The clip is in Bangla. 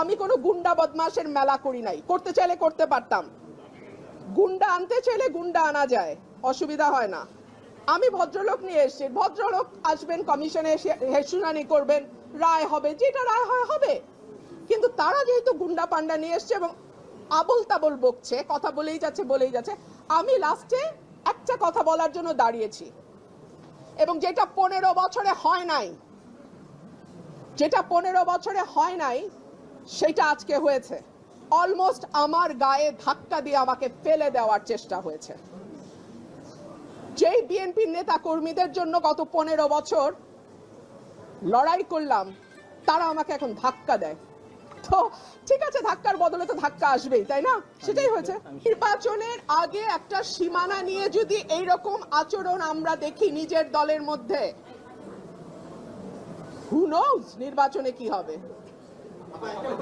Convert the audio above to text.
আমি কোনো গুন্ডা বদমাশের মেলা করি নাই, করতে চাইলে করতে পারতাম, গুন্ডা আনতে চাইলে গুন্ডা আনা যায়, অসুবিধা হয় না। আমি ভদ্রলোক নিয়ে এসেছি, ভদ্রলোক আসবেন, কমিশনে শুনানি করবেন, রায় হবে, যেটা রায় হয় হবে। কিন্তু তারা যেহেতু গুন্ডা পান্ডা নিয়ে এসছে এবং আবল তাবল বকছে, কথা বলেই যাচ্ছে, আমি লাস্টে একটা কথা বলার জন্য দাঁড়িয়েছি, এবং যেটা 15 বছরে হয় নাই সেটা আজকে হয়েছে। অলমোস্ট আমার গায়ে ধাক্কা দিয়ে আমাকে ফেলে দেওয়ার চেষ্টা হয়েছে। যেই বিএনপির নেতা কর্মীদের জন্য গত 15 বছর লড়াই করলাম, তারা আমাকে এখন ধাক্কা দেয়। তো ঠিক আছে, ধাক্কার বদলে তো ধাক্কা আসবেই, তাই না? সেটাই হয়েছে। নির্বাচনের আগে একটা সীমানা নিয়ে যদি এইরকম আচরণ আমরা দেখি নিজের দলের মধ্যে, হু নোজ নির্বাচনে কি হবে।